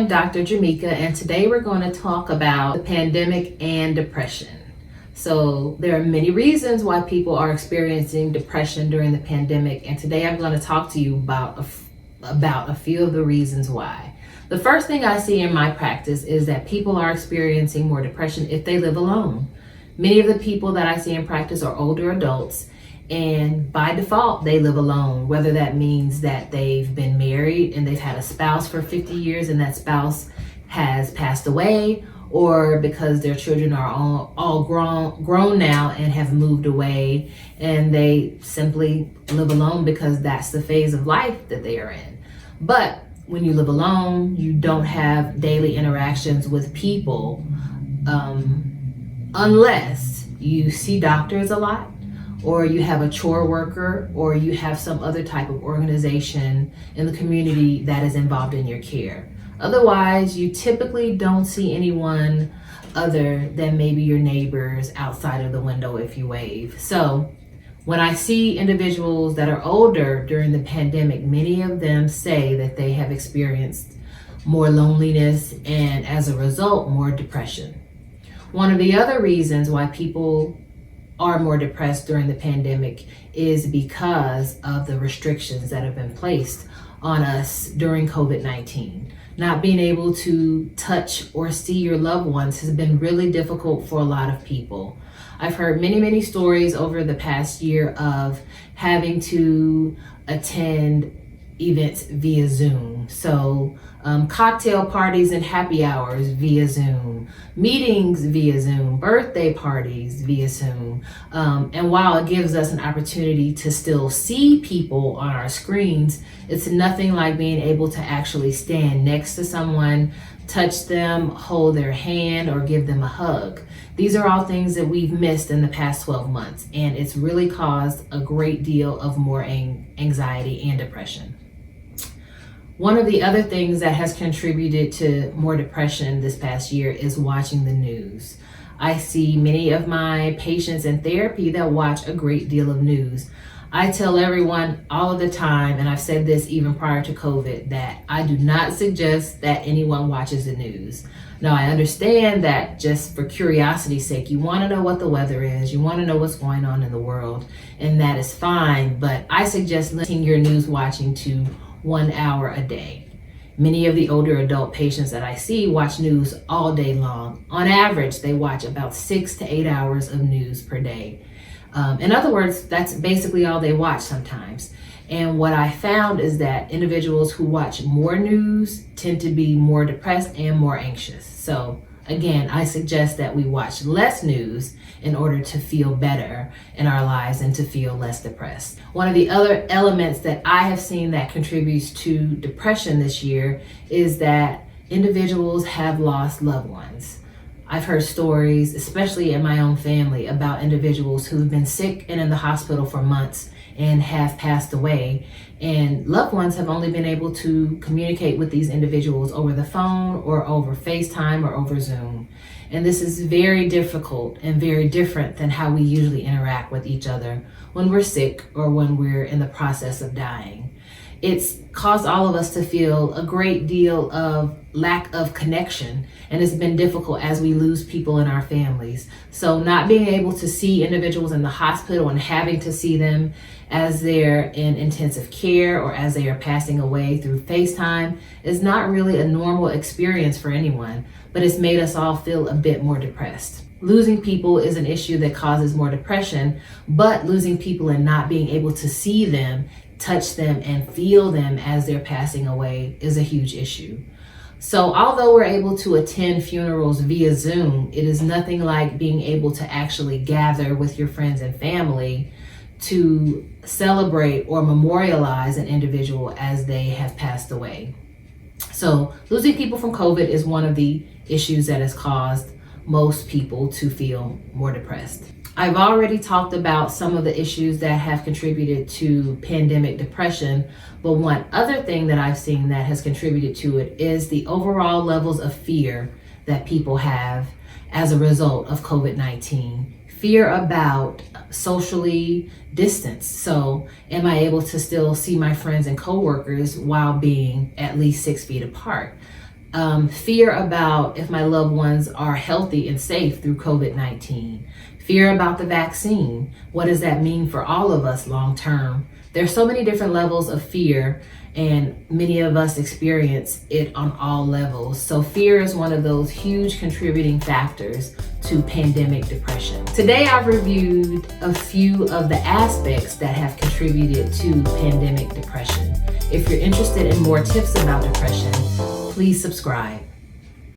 Dr. Jameca, and today we're going to talk about the pandemic and depression. So there are many reasons why people are experiencing depression during the pandemic, and today I'm going to talk to you about a few of the reasons why. The first thing I see in my practice is that people are experiencing more depression if they live alone. Many of the people that I see in practice are older adults, and by default, they live alone, whether that means that they've been married and they've had a spouse for 50 years and that spouse has passed away, or because their children are all grown now and have moved away and they simply live alone because that's the phase of life that they are in. But when you live alone, you don't have daily interactions with people unless you see doctors a lot, or you have a chore worker, or you have some other type of organization in the community that is involved in your care. Otherwise, you typically don't see anyone other than maybe your neighbors outside of the window if you wave. So when I see individuals that are older during the pandemic, many of them say that they have experienced more loneliness and as a result, more depression. One of the other reasons why people are more depressed during the pandemic is because of the restrictions that have been placed on us during COVID-19. Not being able to touch or see your loved ones has been really difficult for a lot of people. I've heard many stories over the past year of having to attend events via Zoom. So cocktail parties and happy hours via Zoom, meetings via Zoom, birthday parties via Zoom. And while it gives us an opportunity to still see people on our screens, it's nothing like being able to actually stand next to someone, touch them, hold their hand, or give them a hug. These are all things that we've missed in the past 12 months, and it's really caused a great deal of more anxiety and depression. One of the other things that has contributed to more depression this past year is watching the news. I see many of my patients in therapy that watch a great deal of news. I tell everyone all of the time, and I've said this even prior to COVID, that I do not suggest that anyone watches the news. Now, I understand that just for curiosity's sake, you want to know what the weather is, you want to know what's going on in the world, and that is fine, but I suggest limiting your news watching to 1 hour a day. Many of the older adult patients that I see watch news all day long. On average, they watch about 6 to 8 hours of news per day. In other words, that's basically all they watch sometimes. And what I found is that individuals who watch more news tend to be more depressed and more anxious. So again, I suggest that we watch less news in order to feel better in our lives and to feel less depressed. One of the other elements that I have seen that contributes to depression this year is that individuals have lost loved ones. I've heard stories, especially in my own family, about individuals who've been sick and in the hospital for months and have passed away. And loved ones have only been able to communicate with these individuals over the phone or over FaceTime or over Zoom. And this is very difficult and very different than how we usually interact with each other when we're sick or when we're in the process of dying. It's caused all of us to feel a great deal of lack of connection, and it's been difficult as we lose people in our families. So not being able to see individuals in the hospital and having to see them as they're in intensive care or as they are passing away through FaceTime is not really a normal experience for anyone, but it's made us all feel a bit more depressed. Losing people is an issue that causes more depression, but losing people and not being able to see them, touch them, and feel them as they're passing away is a huge issue. So although we're able to attend funerals via Zoom, it is nothing like being able to actually gather with your friends and family to celebrate or memorialize an individual as they have passed away. So losing people from COVID is one of the issues that has caused most people to feel more depressed. I've already talked about some of the issues that have contributed to pandemic depression, but one other thing that I've seen that has contributed to it is the overall levels of fear that people have as a result of COVID-19. Fear about socially distanced. So am I able to still see my friends and coworkers while being at least 6 feet apart? Fear about if my loved ones are healthy and safe through COVID-19. Fear about the vaccine. What does that mean for all of us long term? There's so many different levels of fear, and many of us experience it on all levels. So fear is one of those huge contributing factors to pandemic depression. Today I've reviewed a few of the aspects that have contributed to pandemic depression. If you're interested in more tips about depression, please subscribe.